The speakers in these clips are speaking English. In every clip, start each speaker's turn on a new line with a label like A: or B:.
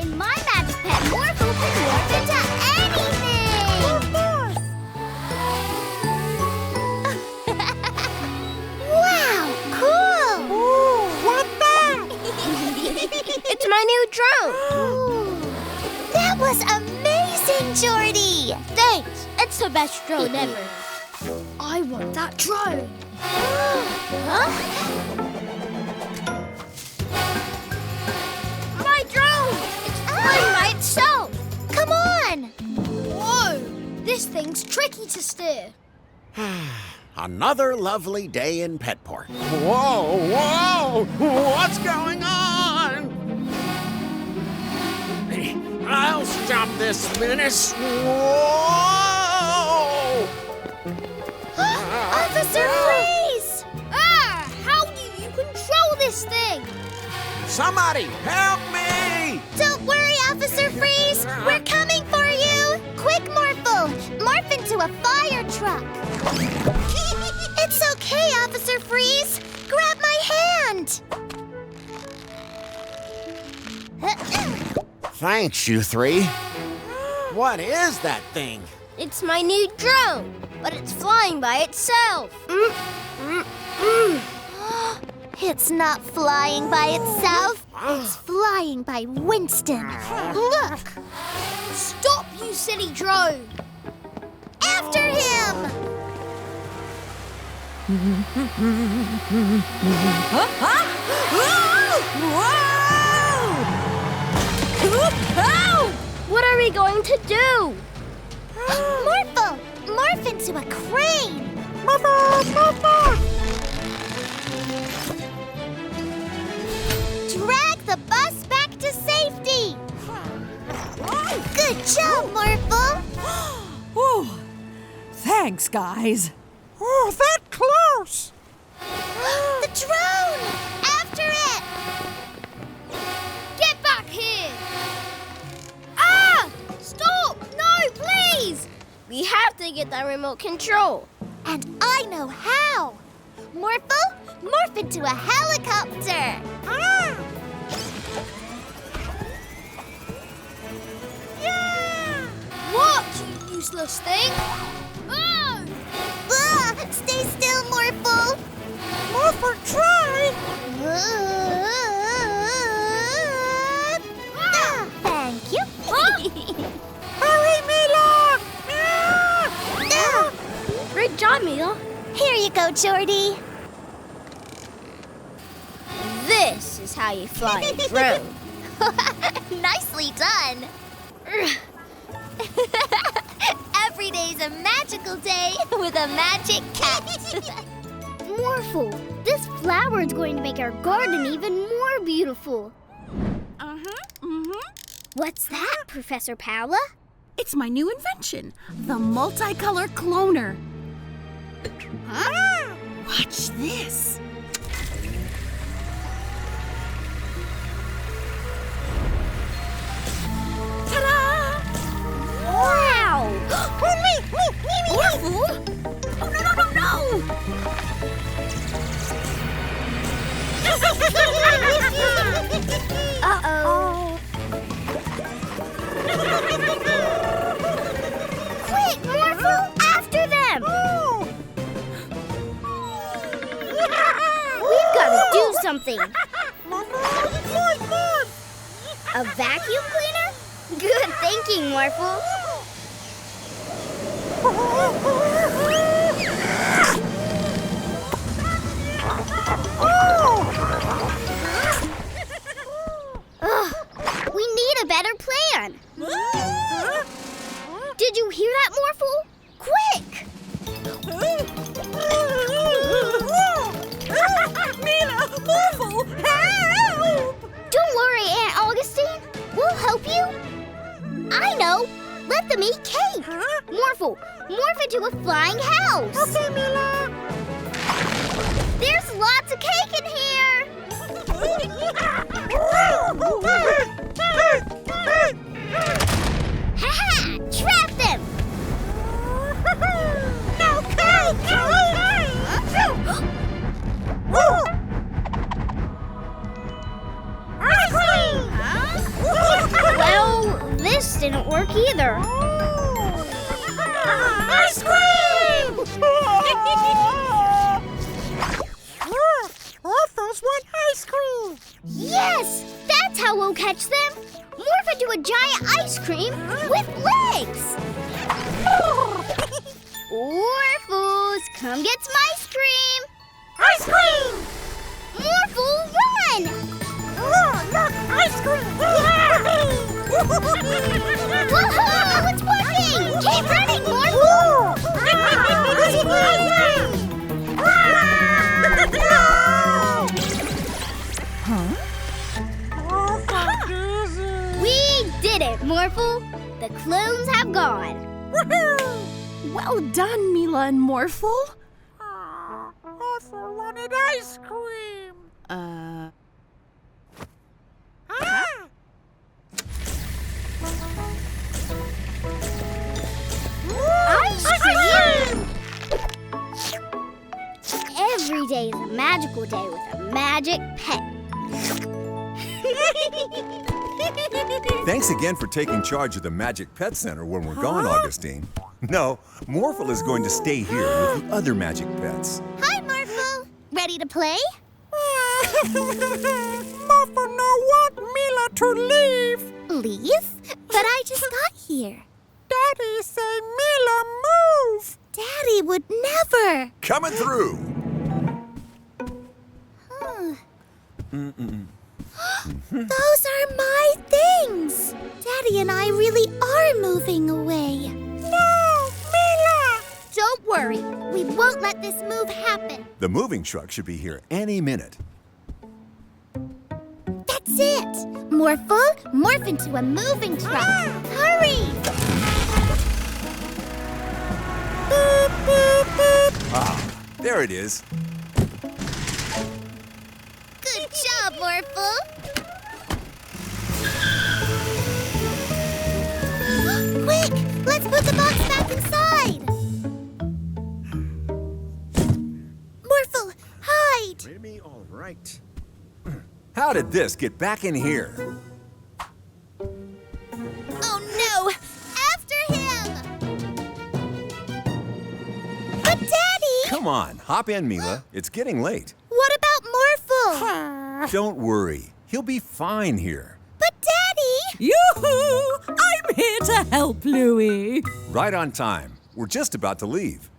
A: In my magic pet, Morphle can morph into anything! Wow, cool!
B: Ooh, what that?
C: It's my new drone.
A: That was amazing, Jordy!
C: Thanks. It's the best drone ever. I want that drone.
A: Huh?
C: My drone! It's flying by itself.
A: Come on!
C: Whoa! This thing's tricky to steer.
D: Another lovely day in Petport. Whoa, whoa! What's going on? I'll stop this menace. Whoa!
A: Officer Freeze!
C: Ah! How do you control this thing?
D: Somebody help me!
A: Don't worry, Officer Freeze! We're coming for you! Quick, Morphle! Morph into a fire truck! It's okay, Officer Freeze! Grab my hand!
D: Thanks, you three. What is that thing?
C: It's my new drone, but it's flying by itself.
A: It's not flying by itself. It's flying by Winston. Look!
C: Stop, you silly drone!
A: After him!
C: What are we going to do?
A: Morphle! Morph into a crane! Drag the bus back to safety! Good job, Morphle!
B: Oh, thanks, guys. Oh, that close!
A: The drone! After it!
C: Get back here! Ah! Stop! No, please! We have to get that remote control.
A: And I know how! Morphle, morph into a helicopter!
C: Yeah! What, you useless thing? Oh!
A: Stay still, Morphle!
B: Morphle, try!
A: Thank you.
B: Hurry, Mila!
C: Great job, Mila.
A: Here you go, Jordy.
C: This is how you fly a drone.
A: Nicely done. Every day's a magical day with a magic cat.
C: Morphle, this flower is going to make our garden even more beautiful. What's that, Professor Paula?
E: It's my new invention, the multicolor cloner.
C: Huh?
E: Watch this. Ta-da!
C: Wow!
E: Me! Orphle? Oh, no!
C: Uh-oh. Quick, Morphle! After them! We've got to do something. A vacuum cleaner? Good thinking, Morphle. We need a better plan. Did you hear that, Morphle? Quick!
E: Mila! Morphle! Help!
C: Don't worry, Aunt Augustine. We'll help you. I know. Let them eat cake. Morphle, morph into a flying house.
B: Okay, Mila.
C: There's lots of cake in here. Ha-ha! Trap them!
B: No cake!
C: Ice cream! didn't work either.
B: Ice cream! Orphles want ice cream!
C: Yes! That's how we'll catch them! Morph into a giant ice cream with legs! Orphles, come get some ice cream!
B: Ice cream!
C: Morphle, run!
B: Oh, look, ice cream!
C: Woohoo! It's working! Keep running, Morphle! We did it, Morphle! The clones have gone.
E: Well done, Mila and Morphle.
B: Orphle wanted ice cream!
C: Ice cream? Every day is a magical day with a magic pet.
F: Thanks again for taking charge of the Magic Pet Center when we're gone, Augustine. No, Morphle is going to stay here with the other magic pets.
A: Hi, Morphle. Ready to play?
B: Morphle no want Mila to leave!
A: Leave? But I just got here.
B: Daddy say Mila move!
A: Daddy would never.
F: Coming through!
A: Those are my things. Daddy and I really are moving away.
B: No, Mila!
A: Don't worry. We won't let this move happen.
F: The moving truck should be here any minute.
A: That's it. Morphle, morph into a moving truck. Hurry! Boop, boop, boop.
F: Ah, there it is.
A: Good job, Morphle. Quick! Let's put the box back inside. Morphle, hide!
F: Maybe all right. How did this get back in here?
A: Oh no! After him! But Daddy!
F: Come on, hop in, Mila. It's getting late.
A: What about Morphle?
F: Don't worry. He'll be fine here.
A: But Daddy!
E: Yoo-hoo! I'm here to help, Louie.
F: Right on time. We're just about to leave.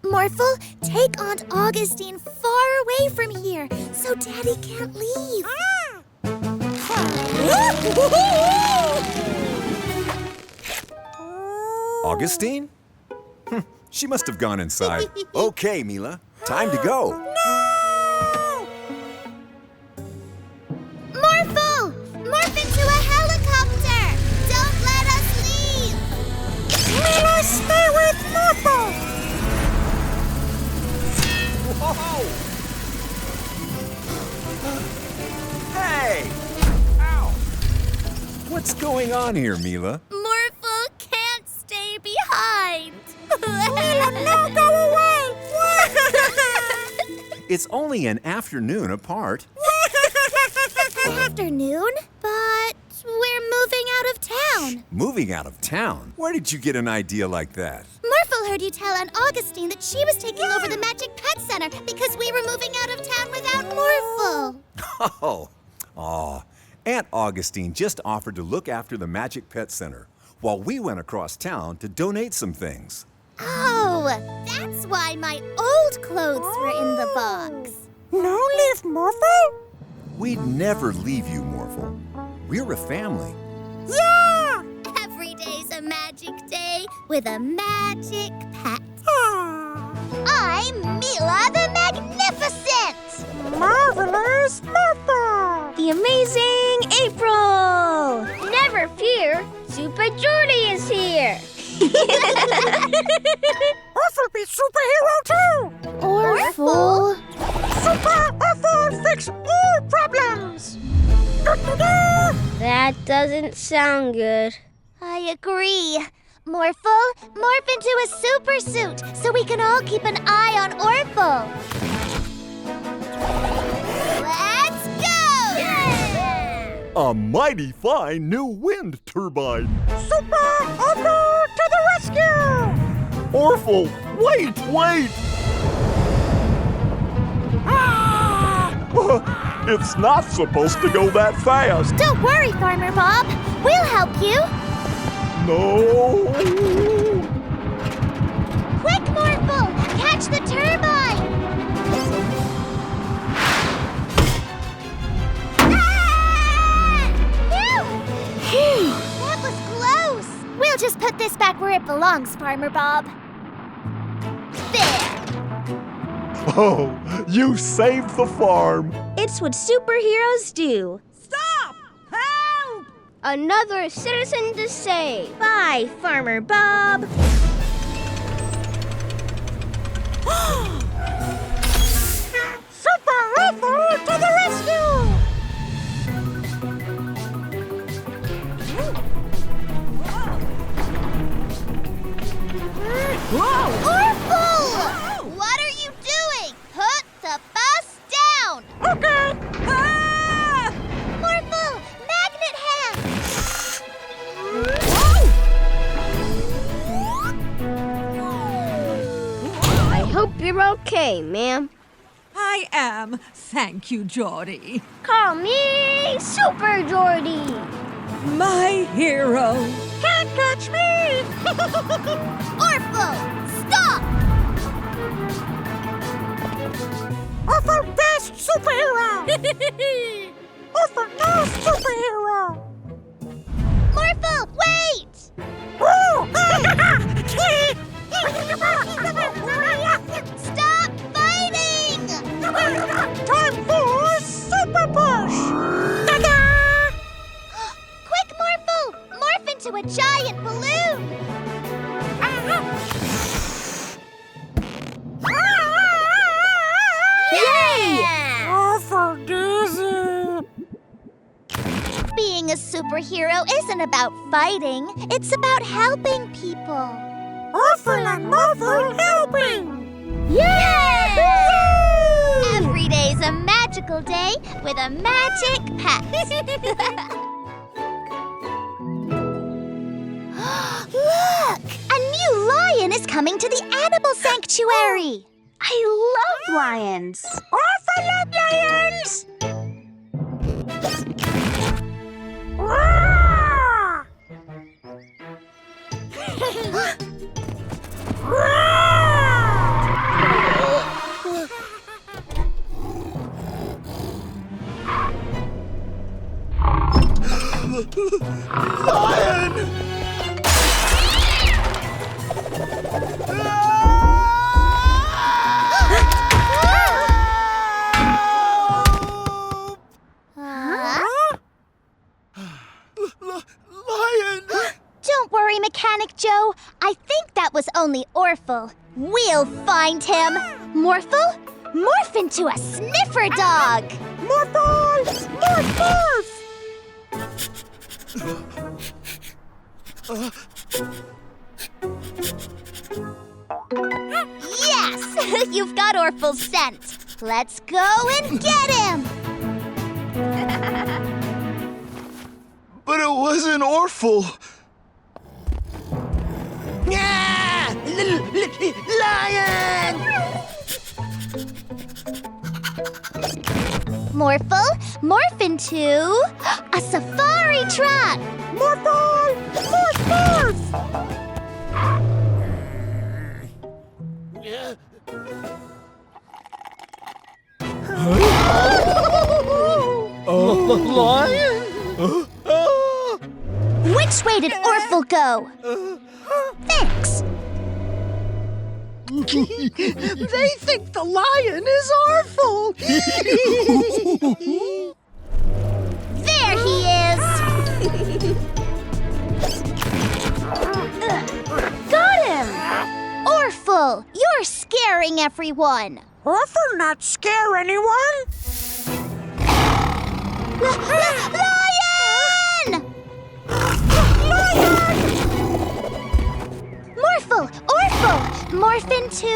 A: Morphle, take Aunt Augustine far away from here so Daddy can't leave.
F: Augustine? She must have gone inside. Okay, Mila. Time to go.
A: Morphle! Morph into a helicopter! Don't let us leave!
B: Mila, stay with Morphle!
F: Whoa! Hey! Ow! What's going on here, Mila?
A: Morphle can't stay behind.
B: Mila, no, go away!
F: It's only an afternoon apart.
A: Afternoon? But we're moving out of town.
F: Moving out of town? Where did you get an idea like that?
A: Morphle heard you tell Aunt Augustine that she was taking over the Magic Pet Center because we were moving out of town without Morphle.
F: Oh, Aunt Augustine just offered to look after the Magic Pet Center while we went across town to donate some things.
A: Oh, that's why my old clothes were in the box.
B: No leave Morphle?
F: We'd never leave you, Morphle. We're a family.
B: Yeah!
A: Every day's a magic day with a magic pet.
B: Ah,
A: I'm Mila the Magnificent!
B: marvelous Morphle!
C: The amazing April! Never fear, Super Julie is here!
B: Orphle be superhero too!
A: Orphle?
B: Super Orphle fix all problems! Da-da-da!
C: That doesn't sound good.
A: I agree. Morphle, morph into a super suit so we can all keep an eye on Orphle. Let's go!
F: A mighty fine new wind turbine.
B: Super Orphle to the rescue!
F: Orphle, wait! It's not supposed to go that fast.
A: Don't worry, Farmer Bob. We'll help you.
F: No.
A: Quick, Morphle! Catch the turbine! Phew! That was close! We'll just put this back where it belongs, Farmer Bob. There!
F: Oh, you saved the farm.
C: It's what superheroes do.
B: Stop! Help!
C: Another citizen to save. Bye, Farmer Bob.
B: Super Orphle to the rescue!
A: Orphle! What are you doing? Put the bus down!
B: Okay! Ah!
A: Morphle, magnet hand!
C: I hope you're okay, ma'am.
G: I am. Thank you, Geordie.
C: Call me Super Geordie.
G: My hero.
B: Can't catch me!
A: Orphle, stop!
B: Orphle best superhero! Orphle no superhero!
A: Morphle, wait! Stop fighting!
B: Time for super push! Ta-da!
A: Quick, Morphle! Morph into a giant balloon! Yeah!
B: Orphle Dazey!
A: Being a superhero isn't about fighting. It's about helping people.
B: Orphle and Morphle helping!
A: Yeah! Every day's a magical day with a magic pet. Look! A new lion is coming to the animal sanctuary.
C: I love lions.
B: Orphle love lions! Roar!
D: Lion! Lion!
A: Don't worry, Mechanic Joe. I think that was only Orphle. We'll find him. Morphle, morph into a sniffer dog.
B: Morphle! Morph, morph!
A: Yes! You've got Orphle's scent. Let's go and get him.
D: But it wasn't Orphle. Lion!
A: Morphle, morph into a safari truck.
B: Morphle! Morph, morph!
D: Lion?
A: Which way did Orphle go? Thanks.
B: They think the lion is Orphle!
A: There he is.
C: Got him!
A: Orphle, you're scaring everyone.
B: Orphle not scare anyone!
A: Lion! Morphle, Orphle, morph into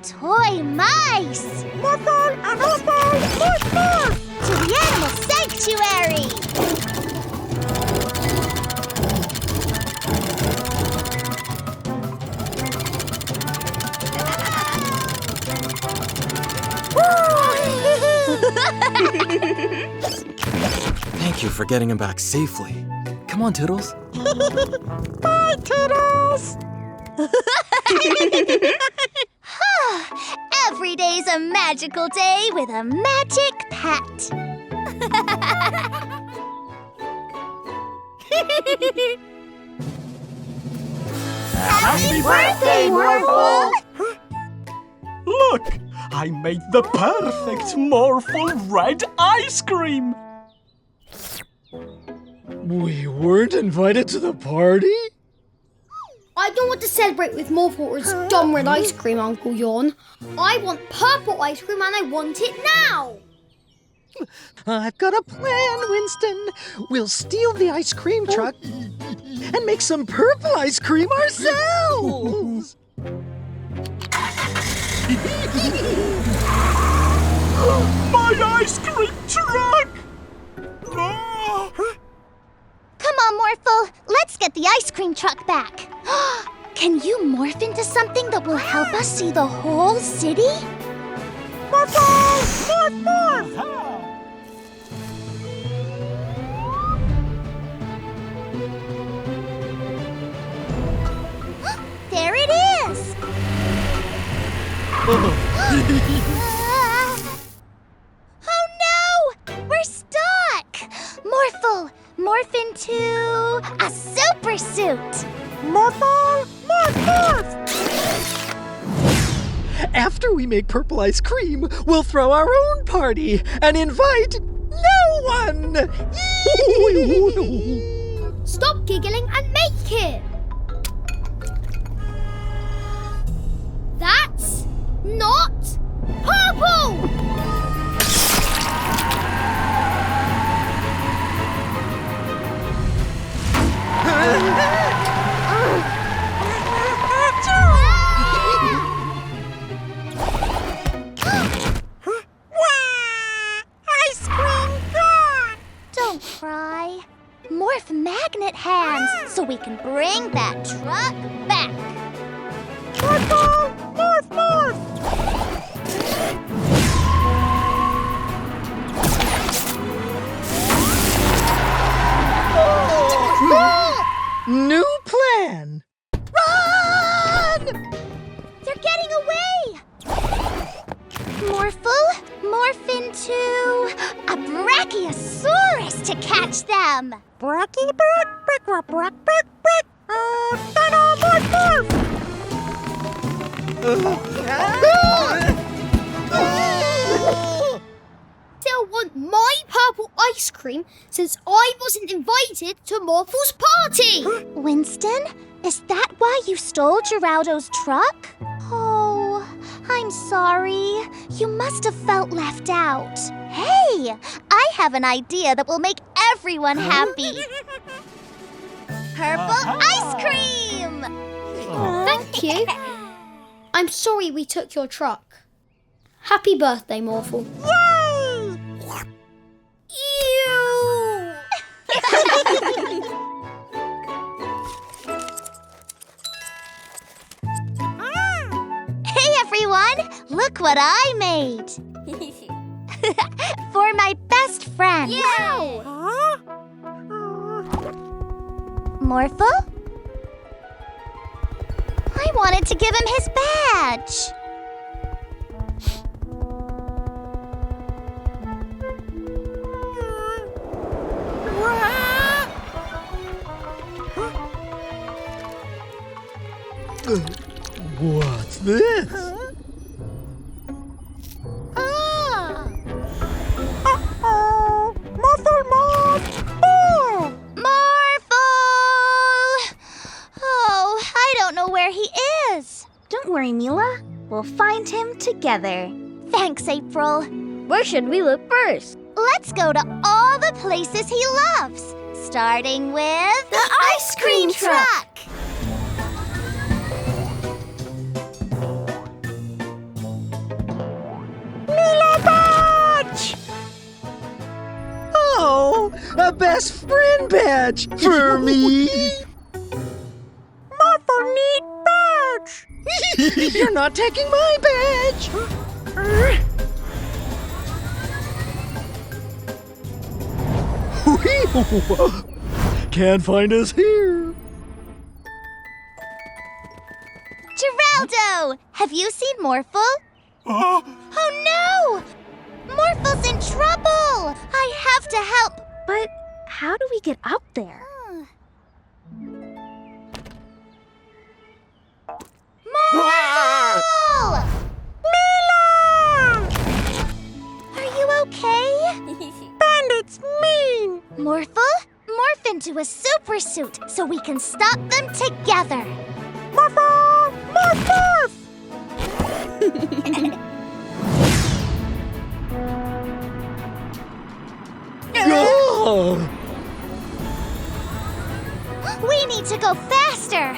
A: toy mice.
B: Morphle and Orphle! Morph, morph!
A: To the animal sanctuary.
H: for getting him back safely. Come on, Toodles.
B: Bye, Toodles!
A: Every day's a magical day with a magic pet. Happy birthday, Morphle!
I: Look! I made the perfect Morphle red ice cream!
J: We weren't invited to the party?
C: I don't want to celebrate with Morphle's dumb red ice cream, Uncle Yawn. I want purple ice cream and I want it now!
B: I've got a plan, Winston. We'll steal the ice cream truck and make some purple ice cream ourselves.
I: My ice cream truck!
A: Come on, Morphle. Let's get the ice cream truck back. Can you morph into something that will help us see the whole city?
B: Morphle! Morph, morph!
A: There it is! Oh no! We're stuck! Morphle, morph into a super suit!
B: Morphle! Morph, morph! After we make purple ice cream, we'll throw our own party and invite no one!
C: Stop giggling and make it! That's not purple!
A: Ice cream gone! Don't cry. Morph magnet hands so we can bring that truck back.
B: Morphle! Morph, morph! New plan! Run!
A: They're getting away! Morphle, morph into a brachiosaurus to catch them!
B: Bracky, brack, brack, brack, brack, brack, brack! Dino, morph, morph!
C: Still want my purple ice cream since I wasn't invited to Morphle's party!
A: Winston, is that why you stole Geraldo's truck? Oh, I'm sorry. You must have felt left out. Hey, I have an idea that will make everyone happy. Purple ice cream!
C: Thank you. I'm sorry we took your truck. Happy birthday, Morphle.
B: Yay!
C: Ew!
A: Hey everyone, look what I made. For my best friend.
C: Yay!
A: Morphle? I wanted to give him his badge.
B: What's this? Uh-oh! Morphle, morph! Oh!
A: Morphle! Oh, I don't know where he is.
K: Don't worry, Mila. We'll find him together.
A: Thanks, April.
C: Where should we look first?
A: Let's go to all the places he loves, starting with
K: The ice cream truck.
B: Mila badge! Oh, a best friend badge for me! Morphle need badge! You're not taking my badge!
J: Can't find us here.
A: Geraldo, have you seen Morphle? Oh no! Morphle's in trouble! I have to help!
K: But how do we get up there?
A: Morphle! Mila! Are you okay? Bandits mean! Morphle, morph into a super suit so we can stop them together. Morphle! Morph, morph!
J: Oh!
A: We need to go faster!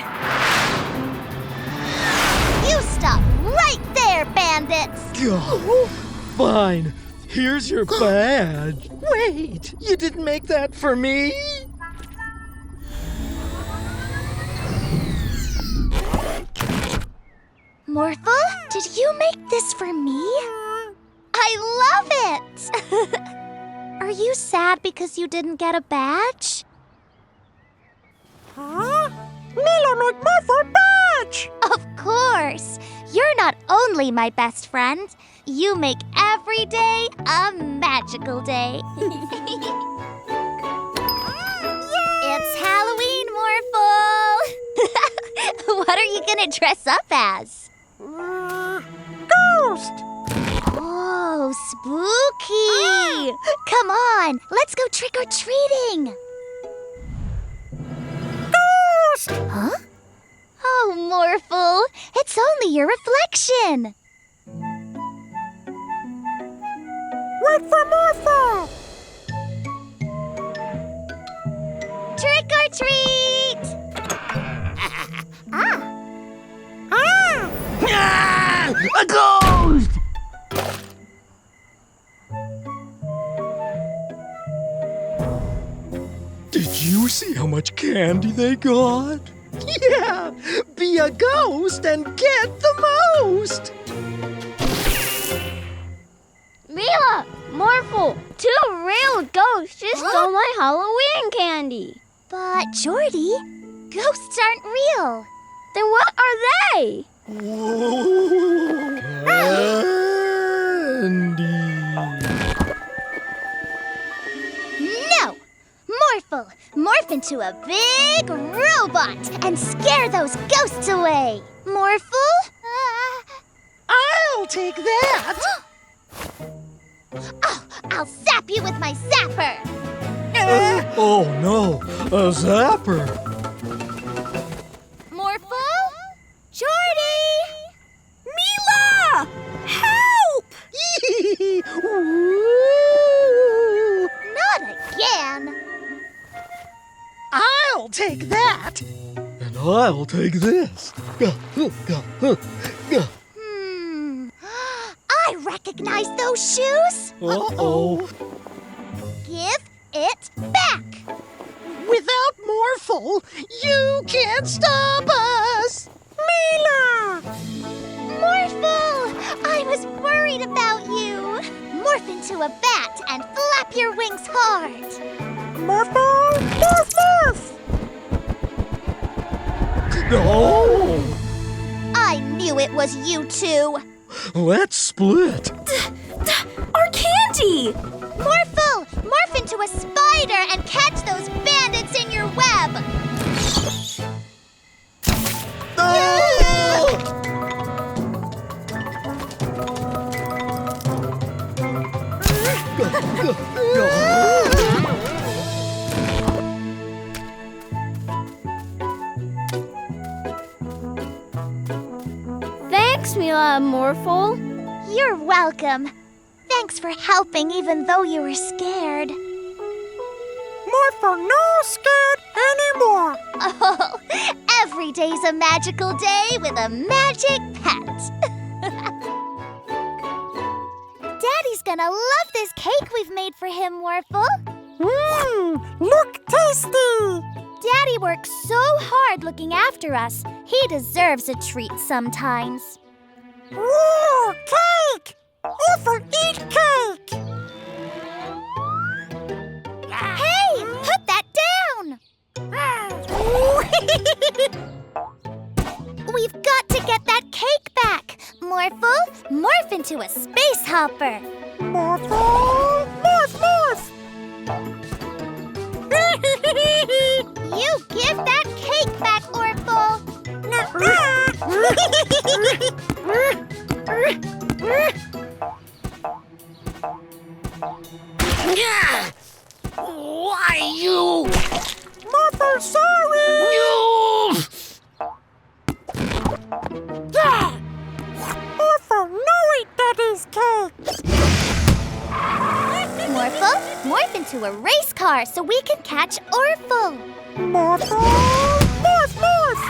A: You stop right there, bandits!
J: Fine. Here's your badge.
B: Wait, you didn't make that for me?
A: Morphle, did you make this for me? I love it! Are you sad because you didn't get a badge? Huh? Mila made Morphle badge! Of course! You're not only my best friend, you make every day a magical day. It's Halloween, Morphle! What are you gonna dress up as? Ghost! Oh, spooky! Come on, let's go trick-or-treating! Ghost! Huh? Oh, Morphle, it's only your reflection! Wait for Morphle! Trick-or-treat!
J: A ghost! Did you see how much candy they got?
B: Yeah, be a ghost and get the most!
C: Mila! Morphle! 2 real ghosts just stole my Halloween candy!
A: But, Jordy, ghosts aren't real.
C: Then what are they?
J: Candy.
A: No! Morphle, morph into a big robot and scare those ghosts away! Morphle?
B: I'll take that!
A: Oh, I'll zap you with my zapper!
J: Oh no, a zapper.
A: Morphle? Jordy!
E: Mila! Help!
A: Not again!
B: I'll take that!
J: And I'll take this.
A: I recognize those shoes!
J: Uh-oh.
A: Give it back!
B: Without Morphle, you can't stop us!
A: Mila! Morphle! I was worried about you! Morph into a bat and flap your wings hard! Morphle! Morph, morph!
J: No!
A: I knew it was you two!
J: Let's split.
E: Our candy!
A: Morphle! Morph into a spider and catch those bandits in your web!
C: Thanks, Mila and Morphle.
A: You're welcome. Thanks for helping even though you were scared. Morphle no scared anymore. Oh, every day's a magical day with a magic pet. Daddy's gonna love this cake we've made for him, Morphle. Look tasty! Daddy works so hard looking after us. He deserves a treat sometimes. Ooh, cake! Orphle eat cake! Hey, into a space hopper.
B: Morphle! Morph, morph!
A: You give that cake back, Orphle.
D: Why you?
B: Morphle, sorry! Morphle, no eat Daddy's cake!
A: Morphle, morph into a race car so we can catch Orphle.
B: Morphle! Morph, morph!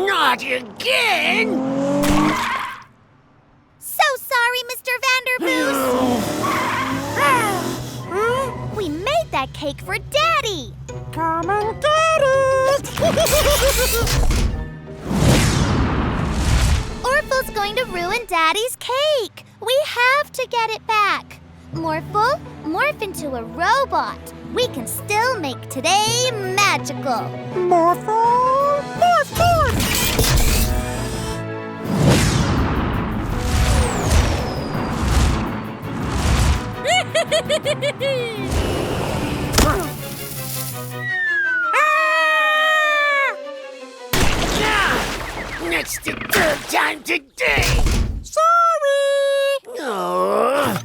D: Not again!
A: So sorry, Mr. Vanderboos. We made that cake for Daddy.
B: Come and get it!
A: Orphle's going to ruin Daddy's cake. We have to get it back. Morphle, morph into a robot. We can still make today magical.
B: Morphle! Morph, morph!
D: That's the third time today!
B: Sorry!
D: No!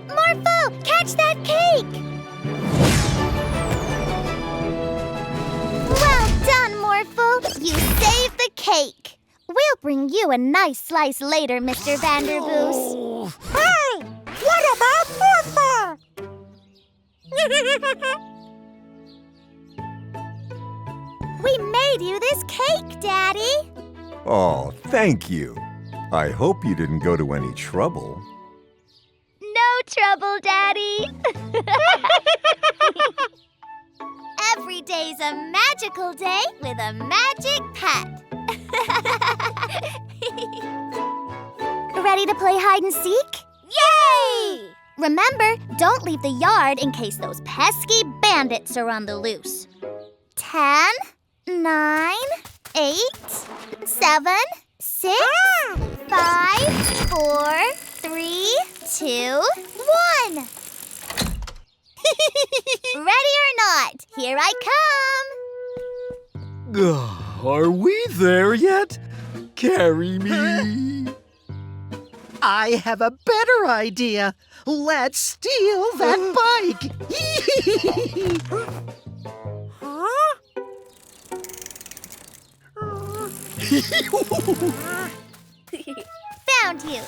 A: Morphle, catch that cake! Well done, Morphle. You saved the cake. We'll bring you a nice slice later, Mr. Vanderboos.
B: Hey! What about Morphle?
A: We made you this cake, Daddy.
F: Oh, thank you. I hope you didn't go to any trouble.
A: No trouble, Daddy. Every day's a magical day with a magic pet. Ready to play hide and seek? Yay! Remember, don't leave the yard in case those pesky bandits are on the loose. 10, 9, 8, 7, 6, 5, 4, 3, 2, 1. Ready or not, here I come.
J: Are we there yet? Carry me.
B: I have a better idea. Let's steal that bike.
A: Found you.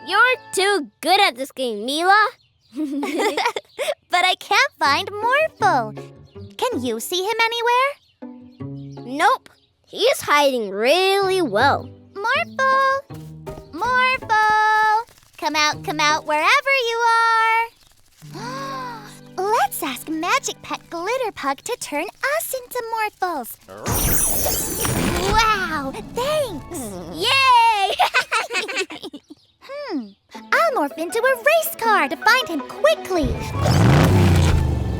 C: You're too good at this game, Mila.
A: But I can't find Morphle. Can you see him anywhere?
C: Nope. He's hiding really well.
A: Morphle! Morphle! Come out, wherever you are. Let's ask Magic Pet Glitterpug to turn us into Morphles. Wow, thanks.
C: Yay!
A: I'll morph into a race car to find him quickly.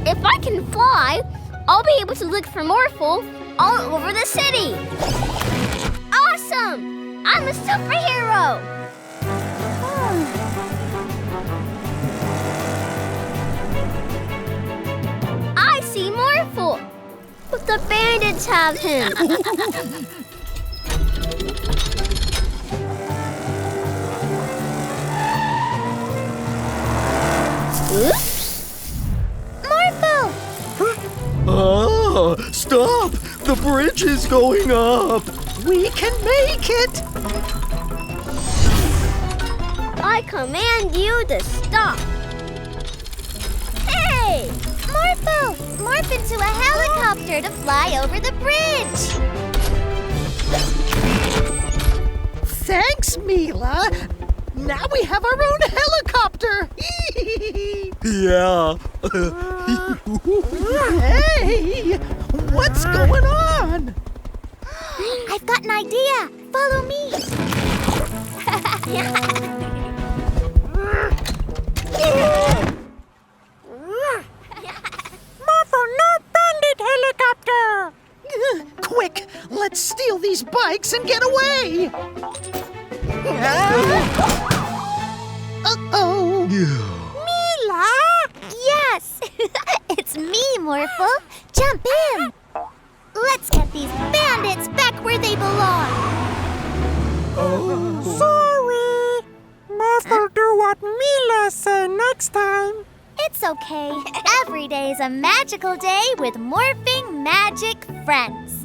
C: If I can fly, I'll be able to look for Morphle all over the city. Awesome! I'm a superhero! I see Morphle! But the bandits have him. Oops!
A: Morphle!
J: Ah, stop! The bridge is going up!
B: We can make it!
C: I command you to stop. Hey!
A: Morphle! Morph into a helicopter to fly over the bridge.
B: Thanks, Mila. Now we have our own helicopter.
J: Yeah.
B: Hey! What's going on?
A: I've got an idea.
C: Follow me.
B: Morphle, no bandit helicopter! Quick, let's steal these bikes and get away! Uh-oh!
A: Mila! Yes! It's me, Morphle. Jump in. Let's get these bandits back where they belong.
B: Sorry! Morphle, do what Mila said next time.
A: It's okay. Every day is a magical day with morphing magic friends.